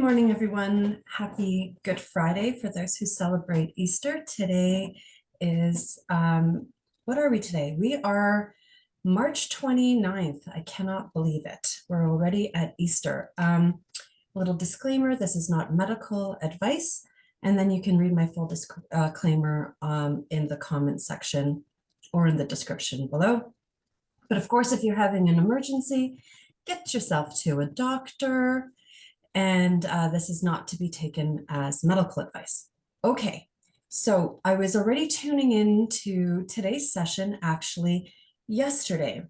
morning, everyone. Happy Good Friday for those who celebrate Easter. Today is, what are we today? We are March 29th. I cannot believe it. We're already at Easter. Little disclaimer, this is not medical advice. And then you can read my full disclaimer in the comment section or in the description below. But of course, if you're having an emergency, get yourself to a doctor. And this is not to be taken as medical advice. Okay, so I was already tuning into today's session actually yesterday,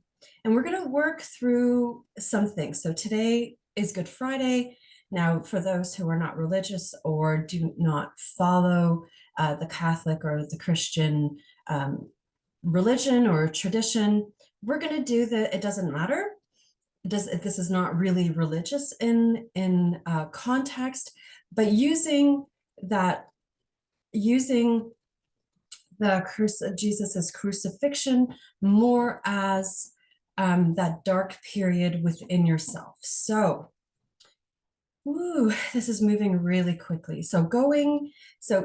and we're going to work through some things. So today is Good Friday. Now, for those who are not religious or do not follow the Catholic or the Christian religion or tradition, we're going to do it doesn't matter. This is not really religious in context, but using Jesus's crucifixion more as that dark period within yourself. So, this is moving really quickly. So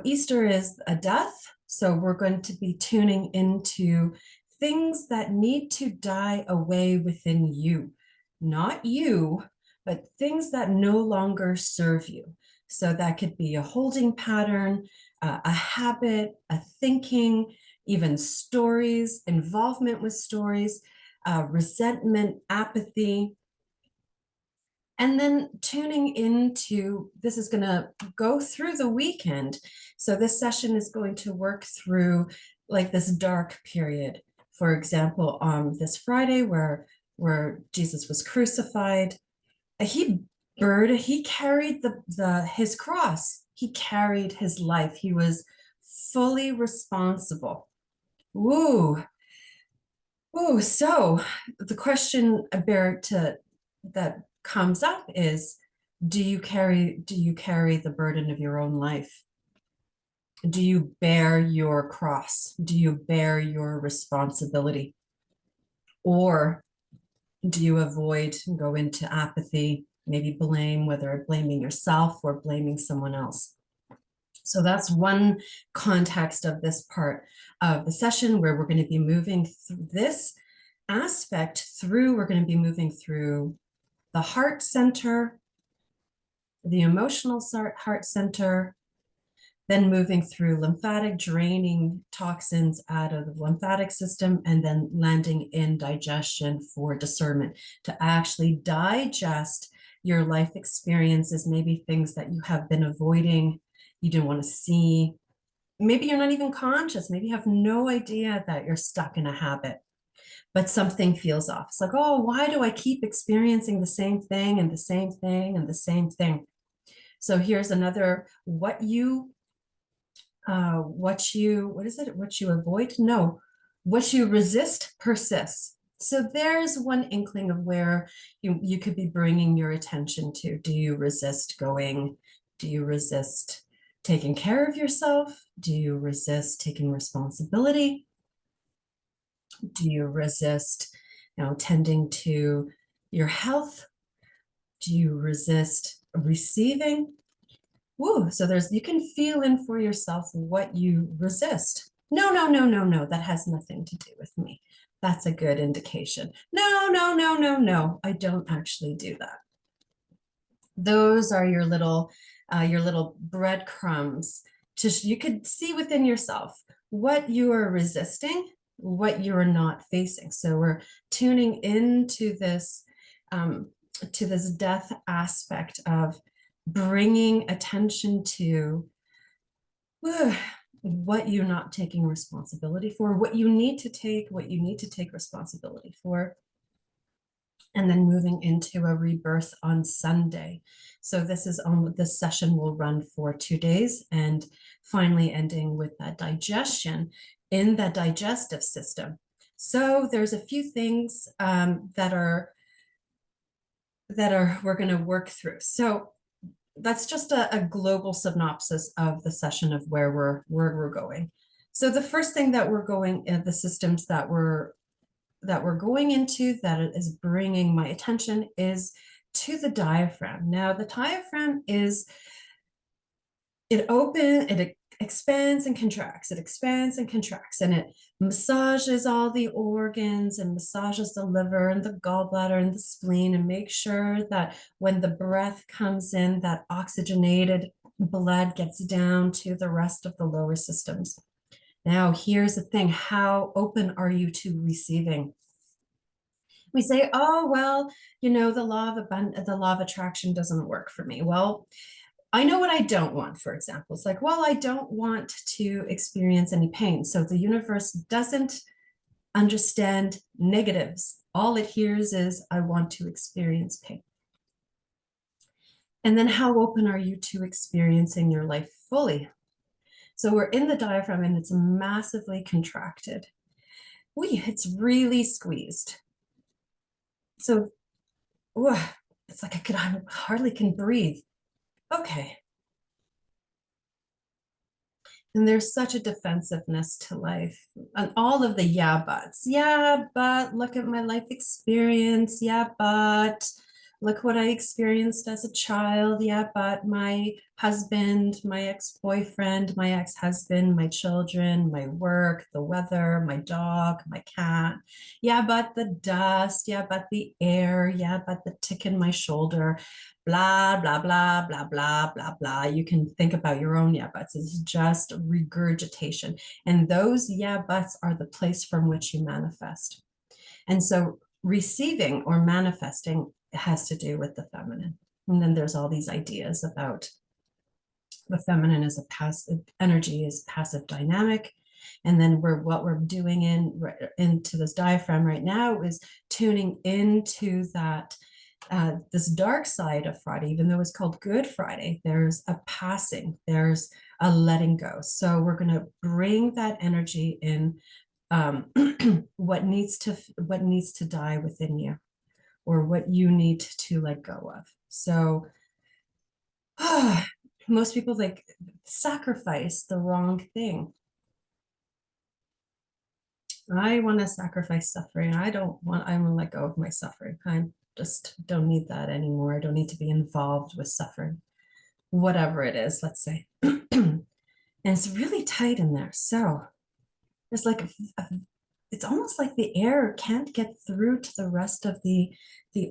Easter is a death. So we're going to be tuning into things that need to die away within you. Not you, but things that no longer serve you. So that could be a holding pattern, a habit, a thinking, even stories, involvement with stories, resentment, apathy. And then tuning into, this is going to go through the weekend. So this session is going to work through like this dark period. For example, this Friday where Jesus was crucified, he carried his cross. He carried his life. He was fully responsible. Woo. Woo. So the question that comes up is, do you carry the burden of your own life? Do you bear your cross? Do you bear your responsibility? Or do you avoid and go into apathy, maybe blame, whether blaming yourself or blaming someone else? So that's one context of this part of the session where we're going to be moving through this aspect through. We're going to be moving through the heart center, the emotional heart center, then moving through lymphatic, draining toxins out of the lymphatic system, and then landing in digestion for discernment, to actually digest your life experiences, maybe things that you have been avoiding, you didn't want to see. Maybe you're not even conscious. Maybe you have no idea that you're stuck in a habit, but something feels off. It's like, oh, why do I keep experiencing the same thing and the same thing and the same thing? So here's another, what you avoid? No, what you resist persists. So there's one inkling of where you could be bringing your attention to. Do you resist going? Do you resist taking care of yourself? Do you resist taking responsibility? Do you resist, tending to your health? Do you resist receiving? Woo, so you can feel in for yourself what you resist. No, that has nothing to do with me. That's a good indication. No, I don't actually do that. Those are your little breadcrumbs. You could see within yourself what you are resisting, what you're not facing. So we're tuning into this death aspect of bringing attention to what you're not taking responsibility for, what you need to take responsibility for, and then moving into a rebirth on Sunday. So this session will run for 2 days, and finally ending with that digestion in the digestive system. So there's a few things that we're going to work through. So that's just a global synopsis of the session of where we're going. So the first thing that we're going, the systems that we're going into that is bringing my attention is to the diaphragm. Now, the diaphragm is, it expands and contracts, it expands and contracts, and it massages all the organs and massages the liver and the gallbladder and the spleen, and make sure that when the breath comes in, that oxygenated blood gets down to the rest of the lower systems. Now, here's the thing. How open are you to receiving? We say, oh, well, the law of attraction doesn't work for me. Well, I know what I don't want, for example. It's like, well, I don't want to experience any pain. So the universe doesn't understand negatives. All it hears is, I want to experience pain. And then how open are you to experiencing your life fully? So we're in the diaphragm and it's massively contracted. It's really squeezed. So it's like I hardly can breathe. Okay. And there's such a defensiveness to life, and all of the yeah buts. Yeah, but look at my life experience. Yeah, but look what I experienced as a child. Yeah, but my husband, my ex-boyfriend, my ex-husband, my children, my work, the weather, my dog, my cat. Yeah, but the dust. Yeah, but the air. Yeah, but the tick in my shoulder. Blah, blah, blah, blah, blah, blah, blah. You can think about your own yeah buts. It's just regurgitation. And those yeah buts are the place from which you manifest. And so receiving or manifesting has to do with the feminine. And then there's all these ideas about the feminine as a passive energy, is passive dynamic. And then what we're doing into this diaphragm right now is tuning into that this dark side of Friday. Even though it's called Good Friday, there's a passing, there's a letting go. So we're going to bring that energy in, what needs to die within you, or what you need to let go of. So most people like sacrifice the wrong thing. I want to sacrifice suffering. I want to let go of my suffering. I just don't need that anymore. I don't need to be involved with suffering, whatever it is, let's say. And it's really tight in there. So it's like it's almost like the air can't get through to the rest of the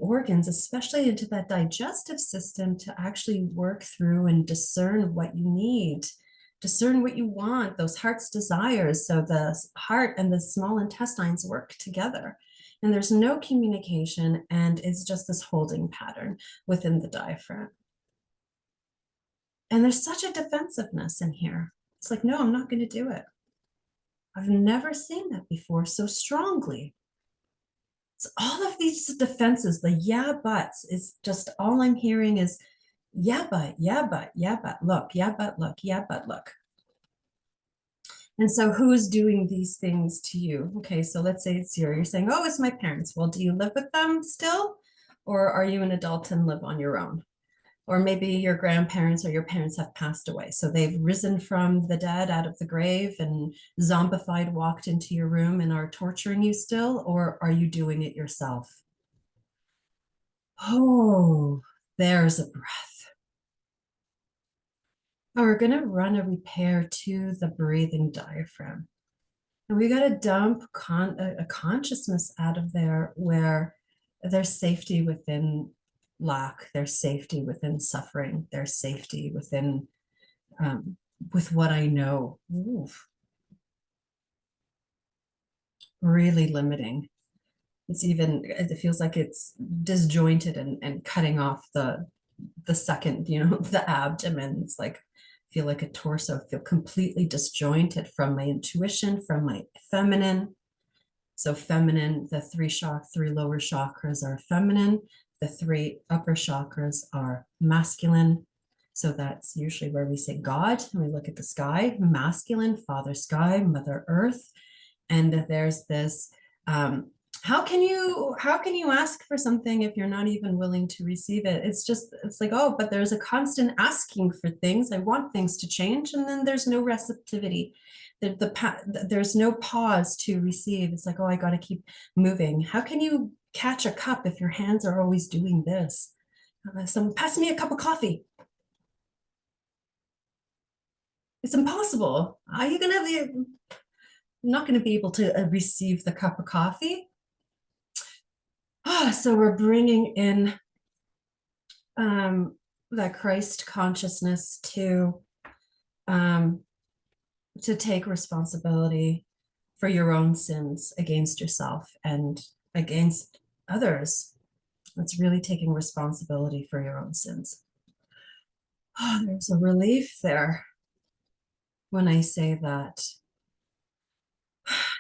organs, especially into that digestive system, to actually work through and discern what you need, discern what you want, those heart's desires. So the heart and the small intestines work together, and there's no communication, and it's just this holding pattern within the diaphragm. And there's such a defensiveness in here. It's like, no, I'm not going to do it. I've never seen that before so strongly. It's all of these defenses, the yeah buts, is just all I'm hearing is yeah, but, yeah, but, yeah, but, look, yeah, but, look, yeah, but, look. And so who's doing these things to you? Okay, so let's say it's you're saying, oh, it's my parents. Well, do you live with them still? Or are you an adult and live on your own? Or maybe your grandparents or your parents have passed away. So they've risen from the dead out of the grave and zombified, walked into your room and are torturing you still, or are you doing it yourself? Oh, there's a breath. Oh, we're going to run a repair to the breathing diaphragm. And we got to dump a consciousness out of there where there's safety within lack, there's safety within suffering, there's safety within with what I know. Oof. Really limiting. It feels like it's disjointed and cutting off the second, the abdomen. It's like, feel like a torso, feel completely disjointed from my intuition, from my feminine. So feminine, the three lower chakras are feminine, the three upper chakras are masculine. So that's usually where we say God, and we look at the sky, masculine, Father Sky, Mother Earth. And there's this, how can you ask for something if you're not even willing to receive it? It's like, oh, but there's a constant asking for things. I want things to change. And then there's no receptivity. There's no pause to receive. It's like, oh, I got to keep moving. How can you catch a cup if your hands are always doing this? Someone pass me a cup of coffee. It's impossible. Are you gonna be not going to be able to receive the cup of coffee? So we're bringing in that Christ consciousness um, to take responsibility for your own sins against yourself and against others. It's really taking responsibility for your own sins. Oh, there's a relief there when I say that.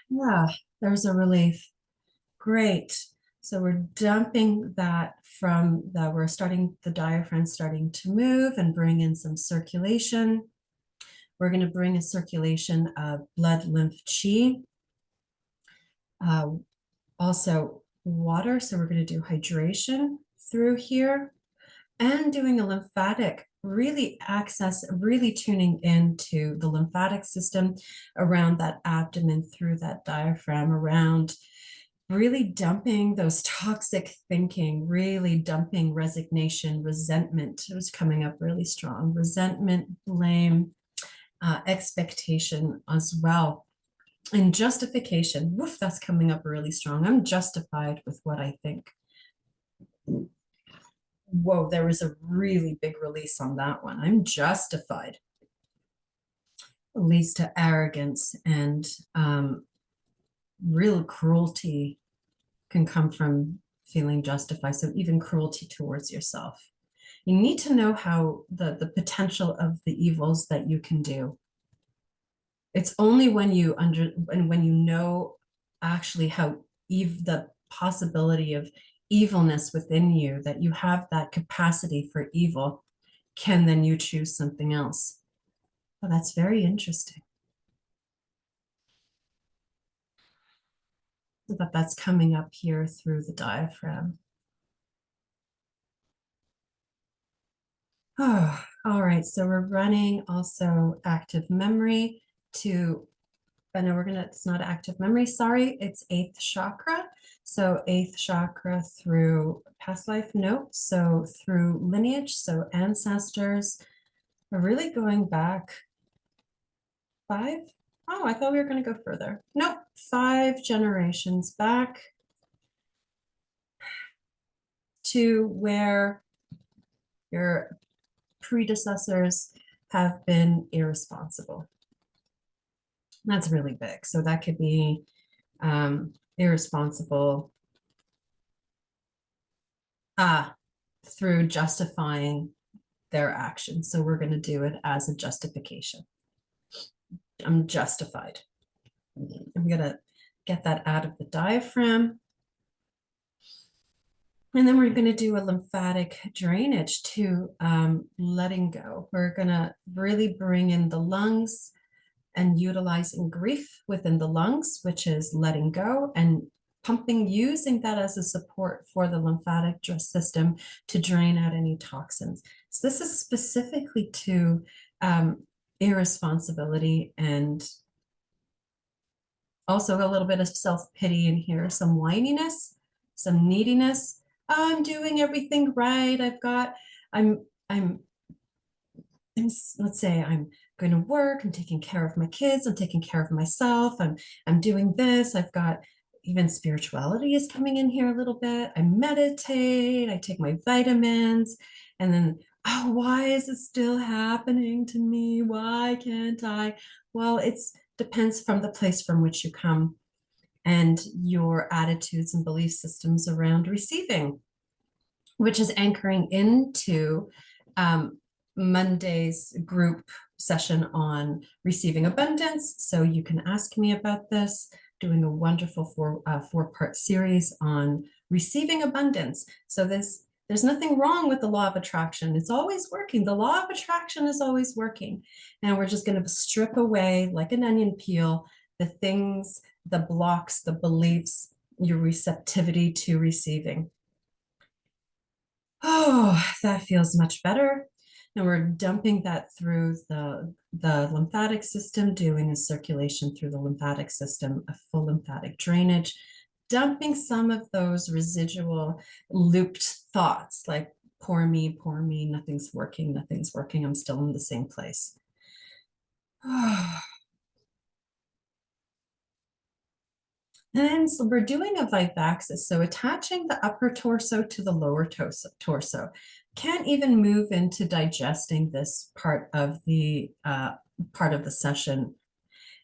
Yeah, there's a relief. Great. So we're dumping that from we're starting the diaphragm starting to move and bring in some circulation. We're going to bring a circulation of blood, lymph, chi. Also water. So we're going to do hydration through here and doing a lymphatic, really tuning into the lymphatic system around that abdomen, through that diaphragm, around really dumping those toxic thinking, really dumping resignation, resentment. It was coming up really strong. Resentment, blame, expectation as well. And justification. Woof, that's coming up really strong. I'm justified with what I think. Whoa, there was a really big release on that one. I'm justified. It leads to arrogance and real cruelty can come from feeling justified. So even cruelty towards yourself. You need to know how the potential of the evils that you can do. It's only when you know actually how the possibility of evilness within you, that you have that capacity for evil, can then you choose something else. Oh, that's very interesting. That's coming up here through the diaphragm. Oh, all right. So we're running also active memory to, I know it's not active memory, sorry, it's eighth chakra. So eighth chakra through past life, no. So through lineage, so ancestors. We're really going back 5. Oh, I thought we were going to go further. Nope, 5 generations back to where your predecessors have been irresponsible. That's really big. So that could be irresponsible through justifying their actions. So we're going to do it as a justification. I'm justified. I'm going to get that out of the diaphragm. And then we're going to do a lymphatic drainage to letting go. We're going to really bring in the lungs and utilizing grief within the lungs, which is letting go and pumping, using that as a support for the lymphatic system to drain out any toxins. So this is specifically to irresponsibility and also a little bit of self-pity in here, some whininess, some neediness. I'm doing everything right. Let's say I'm going to work, I'm taking care of my kids, I'm taking care of myself, I'm doing this. I've got even spirituality is coming in here a little bit. I meditate, I take my vitamins, and then, oh, why is it still happening to me? Why can't I? Well, it depends from the place from which you come and your attitudes and belief systems around receiving, which is anchoring into Monday's group session on receiving abundance. So you can ask me about this, doing a wonderful four-part series on receiving abundance. So there's nothing wrong with the law of attraction. It's always working. The law of attraction is always working. And we're just going to strip away, like an onion peel, the things, the blocks, the beliefs, your receptivity to receiving. Oh, that feels much better. And we're dumping that through the lymphatic system, doing a circulation through the lymphatic system, a full lymphatic drainage, dumping some of those residual looped thoughts, like poor me, nothing's working, nothing's working. I'm still in the same place. And so we're doing a vivaxis, so attaching the upper torso to the lower torso. Can't even move into digesting this part of the session.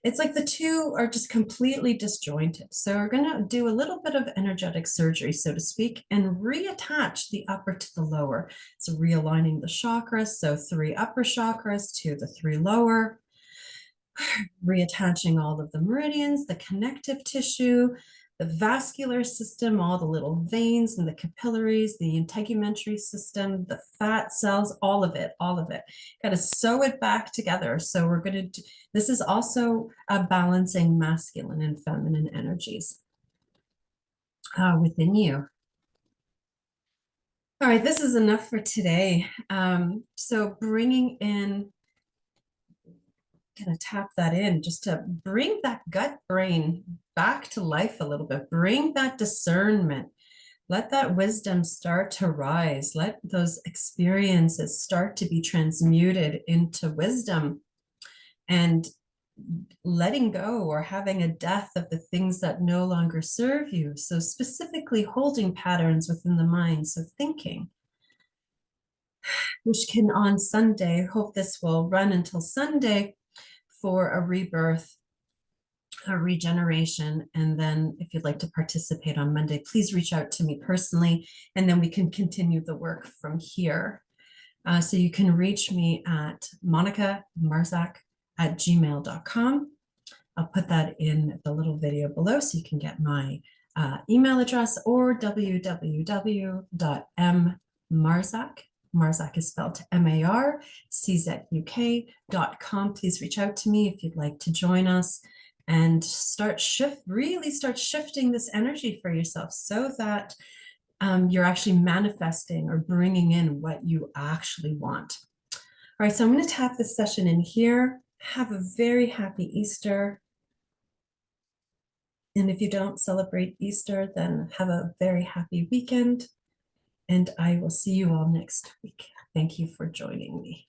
It's like the two are just completely disjointed. So we're going to do a little bit of energetic surgery, so to speak, and reattach the upper to the lower. So realigning the chakras, so 3 upper chakras to the 3 lower, reattaching all of the meridians, the connective tissue, the vascular system, all the little veins and the capillaries, the integumentary system, the fat cells, all of it, all of it. Got to sew it back together. So we're going to, this is also balancing masculine and feminine energies within you. All right, this is enough for today. So bringing in, gonna tap that in just to bring that gut brain back to life a little bit, bring that discernment, let that wisdom start to rise, let those experiences start to be transmuted into wisdom, and letting go or having a death of the things that no longer serve you. So specifically holding patterns within the mind, so thinking, which can on Sunday, hope this will run until Sunday, for a rebirth, a regeneration. And then if you'd like to participate on Monday, please reach out to me personally, and then we can continue the work from here. So you can reach me at monikamarczuk@gmail.com. I'll put that in the little video below so you can get my email address, or www.marczuk. Marczuk is spelled marczuk.com. Please reach out to me if you'd like to join us and really start shifting this energy for yourself, so that you're actually manifesting or bringing in what you actually want. All right, so I'm going to tap this session in here. Have a very happy Easter. And if you don't celebrate Easter, then have a very happy weekend. And I will see you all next week. Thank you for joining me.